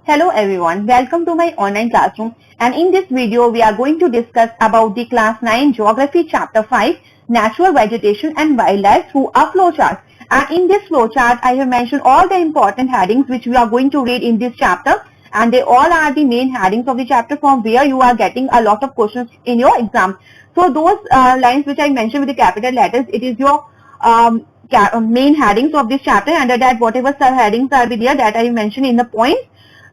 Hello everyone, welcome to my online classroom, and in this video we are going to discuss about the class 9 geography chapter 5 natural vegetation and wildlife through a flowchart. And in this flowchart I have mentioned all the important headings which we are going to read in this chapter, and they all are the main headings of the chapter from where you are getting a lot of questions in your exam. So those lines which I mentioned with the capital letters, it is your main headings of this chapter. Under that whatever sub headings are be there, that I mentioned in the points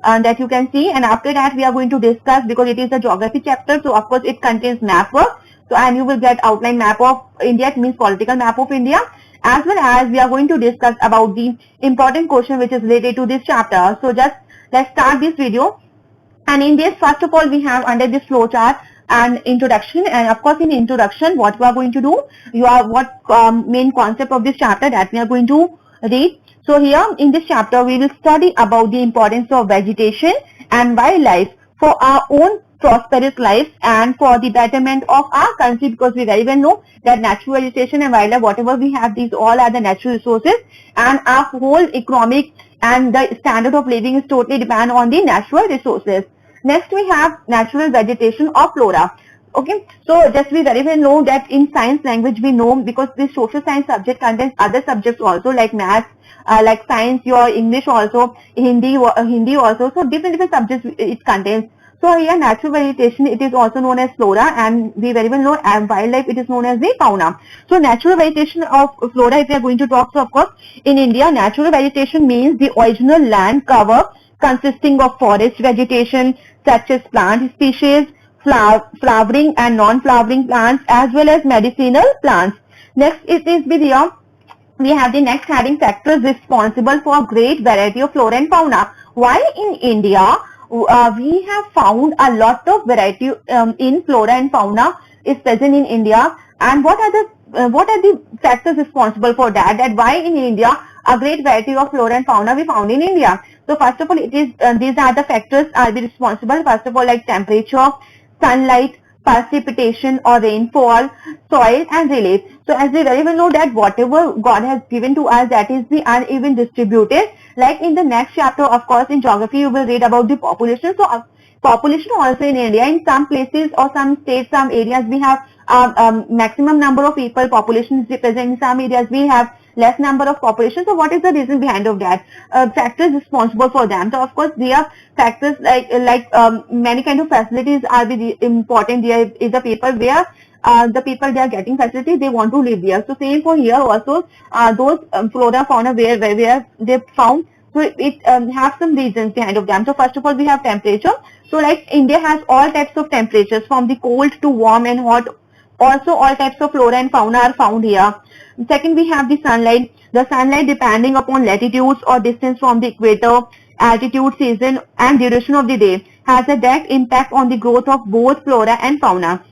that you can see, and after that we are going to discuss, because it is a geography chapter, so of course it contains map work. So and you will get outline map of India, it means political map of India, as well as we are going to discuss about the important question which is related to this chapter. So just let's start this video. And in this, first of all, we have under this flowchart an introduction, and of course in introduction what we are going to do, main concept of this chapter that we are going to read. So here in this chapter we will study about the importance of vegetation and wildlife for our own prosperous lives and for the betterment of our country, because we very well know that natural vegetation and wildlife, whatever we have, these all are the natural resources, and our whole economic and the standard of living is totally depend on the natural resources. Next we have natural vegetation or flora. Okay, so just we very well know that in science language we know, because this social science subject contains other subjects also like maths, like science, your English also, Hindi also, so different subjects it contains. So here natural vegetation, it is also known as flora, and we very well know, and wildlife, it is known as the fauna. So natural vegetation of flora, if we are going to talk, so of course in India natural vegetation means the original land cover consisting of forest vegetation such as plant species, flowering and non-flowering plants, as well as medicinal plants. Next it is video. We have the next heading, factors responsible for great variety of flora and fauna. Why in India we have found a lot of variety in flora and fauna is present in India, and what are the factors responsible for that? That why in India a great variety of flora and fauna we found in India. So first of all, it is these are the factors are be responsible. First of all, like temperature, sunlight, precipitation or rainfall, soil and relief. So as we very well know that whatever God has given to us, that is the uneven distributed. Like in the next chapter, of course in geography you will read about the population. So population also in India, in some places or some states, some areas we have maximum number of people, population is present. In some areas we have less number of population. So what is the reason behind of that? Factors responsible for them. So of course there are factors like many kind of facilities are the important. There is a people where the people they are getting facility, they want to live there. So same for here also, those flora fauna where they found. So it have some reasons behind of them. So first of all we have temperature. So like India has all types of temperatures from the cold to warm and hot. Also all types of flora and fauna are found here. Second, we have the sunlight. The sunlight, depending upon latitudes or distance from the equator, altitude, season and duration of the day, has a direct impact on the growth of both flora and fauna.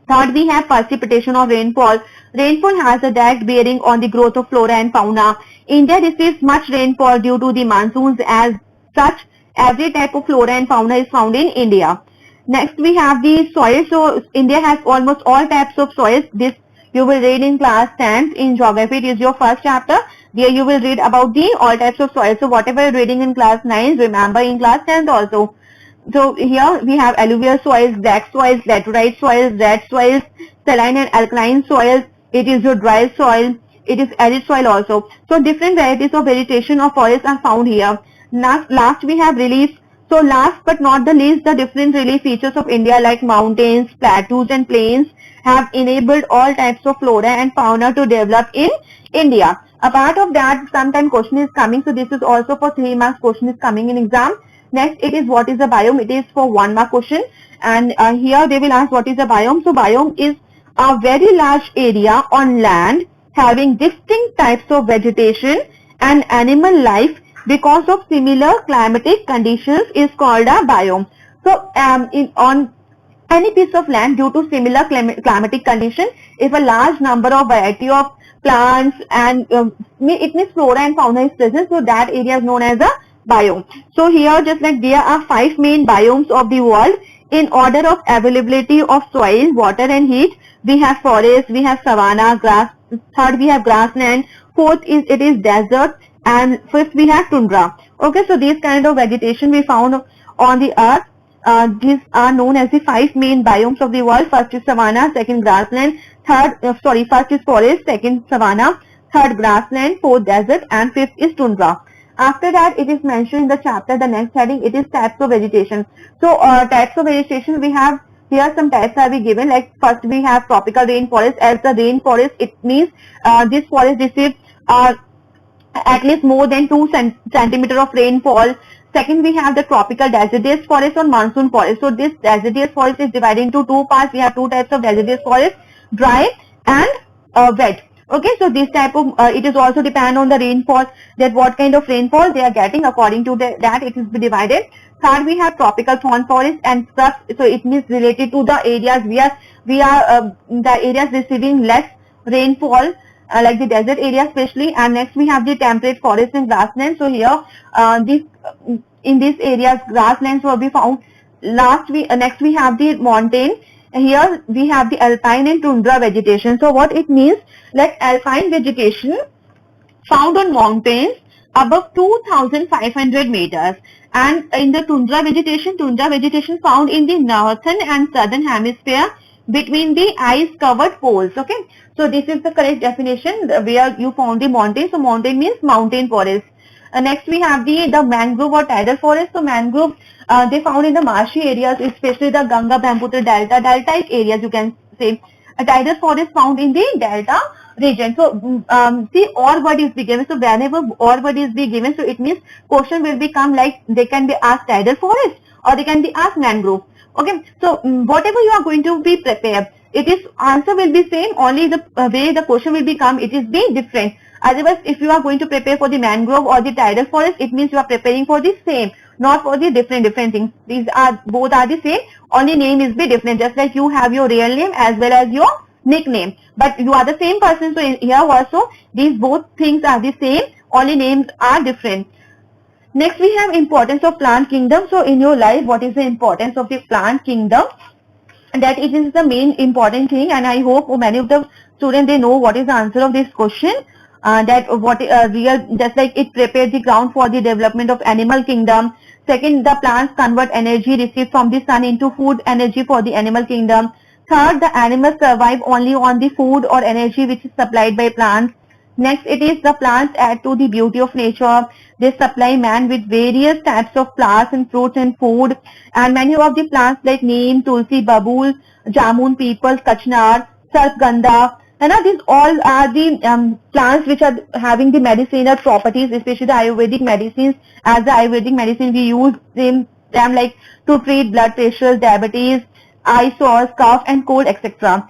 Third, we have precipitation or rainfall. Rainfall has a direct bearing on the growth of flora and fauna. India receives much rainfall due to the monsoons. As such, every type of flora and fauna is found in India. Next, we have the soil. So India has almost all types of soils. This you will read in class 10 in geography. It is your first chapter. There you will read about the all types of soils. So whatever you're reading in class 9, remember in class 10 also. So here we have alluvial soils, black soils, laterite soils, red soils, saline and alkaline soils. It is your dry soil. It is arid soil also. So different varieties of vegetation or forests are found here. Last we have relief. So last but not the least, the different relief features of India like mountains, plateaus and plains have enabled all types of flora and fauna to develop in India. Apart of that, sometime question is coming. So this is also for 3 marks question is coming in exam. Next, it is what is a biome. It is for 1 mark question, and here they will ask what is a biome. So biome is a very large area on land having distinct types of vegetation and animal life because of similar climatic conditions is called a biome. So on any piece of land, due to similar climatic condition, if a large number of variety of plants and it means flora and fauna is present, so that area is known as a biome. So here just like there are 5 main biomes of the world in order of availability of soil, water and heat. We have forest, we have savanna, grass. Third, we have grassland. Fourth is it is desert, and fifth we have tundra. Okay, so these kind of vegetation we found on the earth. These are known as the 5 main biomes of the world. First is savanna, second grassland, first is forest, second savanna, third grassland, fourth desert, and fifth is tundra. After that, it is mentioned in the chapter, the next heading, it is types of vegetation. So, types of vegetation, we have here some types are we given. Like first we have tropical rainforest. As the rainforest, it means this forest receives at least more than 2 centimeter of rainfall. Second, we have the tropical deciduous forest or monsoon forest. So this deciduous forest is divided into two parts. We have two types of deciduous forest, dry and wet. Okay, so this type of it is also depend on the rainfall, that what kind of rainfall they are getting. According to that it is divided. Third, we have tropical thorn forest and scrub. So it means related to the areas where the areas receiving less rainfall, like the desert area especially. And next we have the temperate forest and grassland. So here in these areas grasslands will be found. Next we have the mountain. Here we have the alpine and tundra vegetation. So what it means, like alpine vegetation found on mountains above 2,500 meters, and in the tundra vegetation found in the northern and southern hemisphere between the ice covered poles. Okay, so this is the correct definition where you found the mountain. So mountain means mountain forest. Next we have the mangrove or tidal forest. So mangrove they found in the marshy areas, especially the Ganga Brahmaputra deltaic areas, you can say. A tidal forest found in the delta region. So the or word is be given. So whenever or word is be given, so it means question will become like they can be asked tidal forest or they can be asked mangrove. Okay, so whatever you are going to be prepared, it is answer will be same, only the way the question will become, it is be different. Otherwise, if you are going to prepare for the mangrove or the tidal forest, it means you are preparing for the same, not for the different things. These are both are the same, only name is be different. Just like you have your real name as well as your nickname, but you are the same person. So here also these both things are the same, only names are different. Next we have importance of plant kingdom. So in your life, what is the importance of the plant kingdom? That it is the main important thing, and I hope many of the students they know what is the answer of this question. Just like it prepares the ground for the development of animal kingdom. Second, the plants convert energy received from the sun into food energy for the animal kingdom. Third, the animals survive only on the food or energy which is supplied by plants. Next, it is the plants add to the beauty of nature. They supply man with various types of flowers and fruits and food. And many of the plants like neem, tulsi, babul, jamun, peepal, kachnar, sargandha, and these all are the plants which are having the medicinal properties, especially the Ayurvedic medicines. As the Ayurvedic medicine, we use them like to treat blood pressure, diabetes, eye sores, cough and cold, etc.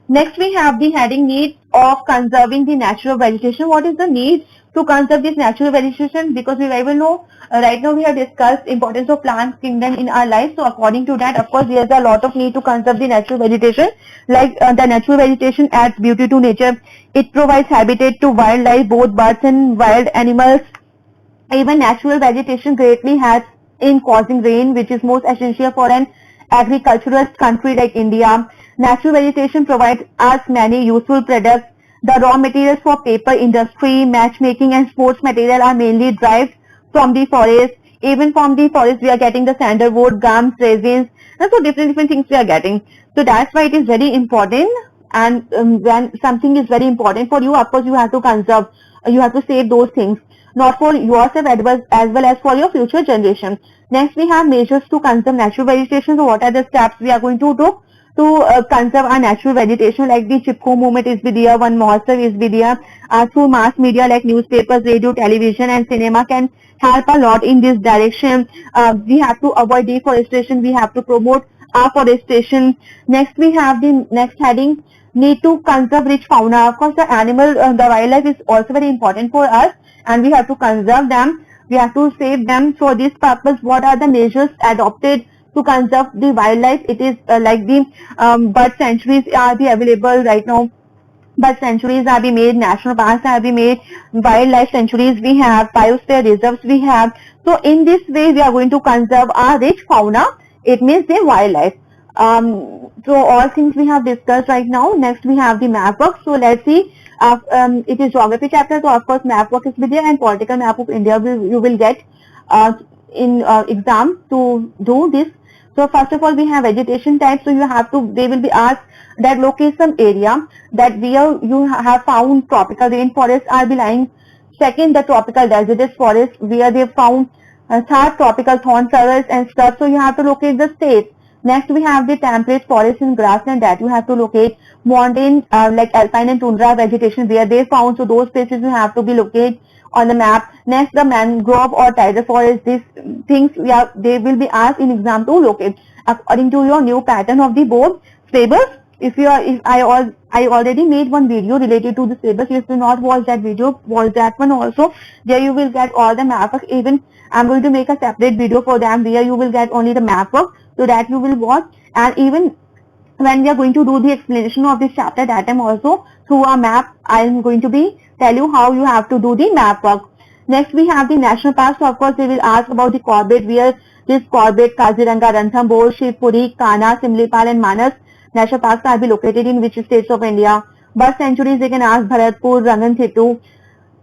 Next, we have the heading needs of conserving the natural vegetation. What is the need to conserve this natural vegetation? Because we very well know right now we have discussed importance of plant kingdom in our life. So according to that, of course, there is a lot of need to conserve the natural vegetation. Like the natural vegetation adds beauty to nature. It provides habitat to wildlife, both birds and wild animals. Even natural vegetation greatly helps in causing rain, which is most essential for an agricultural country like India. Natural vegetation provides us many useful products. The raw materials for paper industry, matchmaking and sports material are mainly derived from the forest. Even from the forest we are getting the sandalwood, gums, resins, and so different things we are getting. So that's why it is very important, and when something is very important for you, of course you have to conserve, you have to save those things, not for yourself as well as for your future generation. Next we have measures to conserve natural vegetation. So what are the steps we are going to do to conserve our natural vegetation? Like the Chipko movement is be there, One Mahotsav is be there. Through mass media like newspapers, radio, television and cinema can help a lot in this direction. We have to avoid deforestation, we have to promote afforestation. Next we have the next heading, need to conserve rich fauna. Of course the animal, the wildlife is also very important for us, and we have to conserve them, we have to save them. For this purpose, what are the measures adopted to conserve the wildlife? It is like the bird sanctuaries are be available right now. Bird sanctuaries are be made, national parks are be made, wildlife sanctuaries we have, biosphere reserves we have. So in this way we are going to conserve our rich fauna, it means the wildlife. So all things we have discussed right now. Next we have the map work. So let's see It is geography chapter, so of course map work is with there, and political map of India you will get in exam to do this. So first of all, we have vegetation types. So you have to, they will be asked that locate some area that where you have found tropical rainforests are be lying. Second, the tropical deciduous forest where they found third, tropical thorn flowers and stuff. So you have to locate the states. Next, we have the temperate forest in grassland that you have to locate. Mountain like alpine and tundra vegetation where they found. So those places you have to be located on the map. Next, the mangrove or tidal forest. These things they will be asked in exam to locate according to your new pattern of the board syllabus. If I already made one video related to the syllabus. If you not watch that video, watch that one also. There you will get all the map work. Even I'm going to make a separate video for them where you will get only the map work, so that you will watch. And even when we are going to do the explanation of this chapter, that time also through a map I am going to be tell you how you have to do the map work. Next we have the national parks. So of course they will ask about the Corbett, where this Corbett, Kaziranga, Ranthambore, Shivpuri, Kanha, Simlipal and Manas national parks are be located in which states of India. Bird sanctuaries they can ask Bharatpur, Rangan-Setu.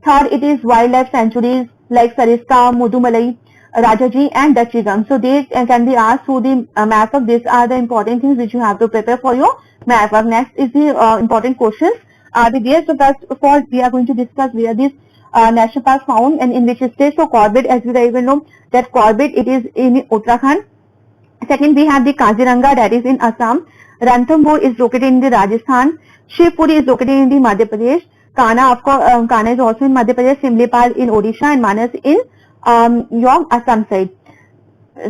Third, it is wildlife sanctuaries like Sariska, Mudumalai, Rajaji and Dachigam. So they can be asked through the map work. These are the important things which you have to prepare for your map work. Next is the important questions are there. So first of all, we are going to discuss where this national park found and in which state. So Corbett, as we very well know that Corbett it is in Uttarakhand. Second, we have the Kaziranga that is in Assam. Ranthambore is located in the Rajasthan. Shivpuri is located in the Madhya Pradesh. Kanha, of course, Kanha is also in Madhya Pradesh. Simlipal in Odisha and Manas in your Assam side.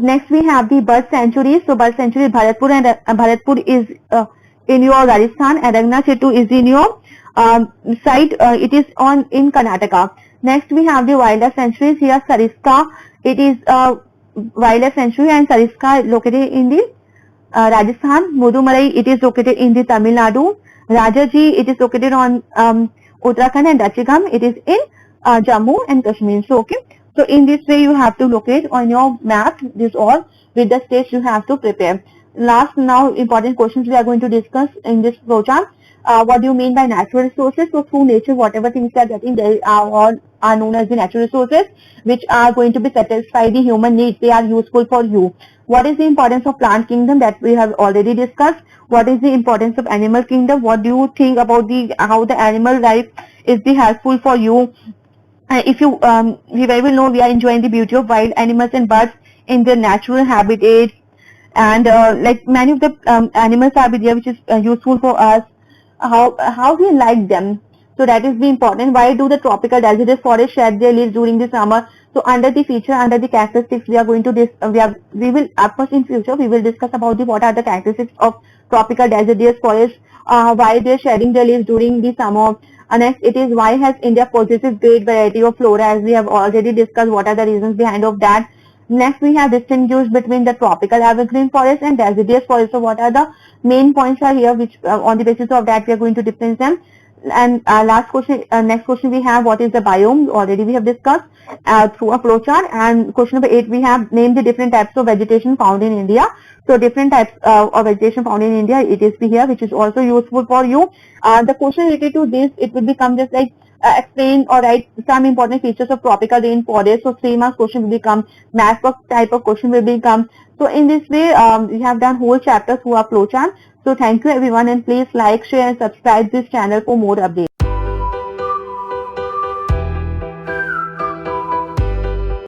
Next we have the bird sanctuaries. So bird sanctuary Bharatpur and Bharatpur is in your Rajasthan and Rangan-Setu is in your side. It is in Karnataka. Next we have the wildlife sanctuaries. Here Sariska, it is wildlife sanctuary, and Sariska located in the Rajasthan. Mudumalai, it is located in the Tamil Nadu. Rajaji, it is located on Uttarakhand, and Dachigam, it is in Jammu and Kashmir. So okay, so in this way you have to locate on your map this all with the states you have to prepare. Last now important questions we are going to discuss in this flowchart. What do you mean by natural resources? So through nature, whatever things you are getting, they are known as the natural resources which are going to be satisfy the human needs. They are useful for you. What is the importance of plant kingdom? That we have already discussed. What is the importance of animal kingdom? What do you think about the how the animal life is the helpful for you? If you we very well know we are enjoying the beauty of wild animals and birds in their natural habitat, and like many of the animals are there which is useful for us. How we like them. So that is the important. Why do the tropical deciduous forest shed their leaves during the summer? So under the feature, under the characteristics, we are going to we will of course in future we will discuss about the what are the characteristics of tropical deciduous forest. Why they are shedding their leaves during the summer. Next, it is why has India possesses great variety of flora, as we have already discussed. What are the reasons behind of that? Next, we have distinguished between the tropical evergreen forest and deciduous forest. So what are the main points are here, which on the basis of that we are going to difference them. And last question, next question we have, what is the biome? Already we have discussed through a flowchart. And question number 8, we have named the different types of vegetation found in India. So different types of vegetation found in India, it is here, which is also useful for you. The question related to this, it will become just like explain or write some important features of tropical rainforest. So 3 marks question will become, math work type of question will become. So in this way, we have done whole chapter through our flowchart. So thank you everyone, and please like, share and subscribe this channel for more updates.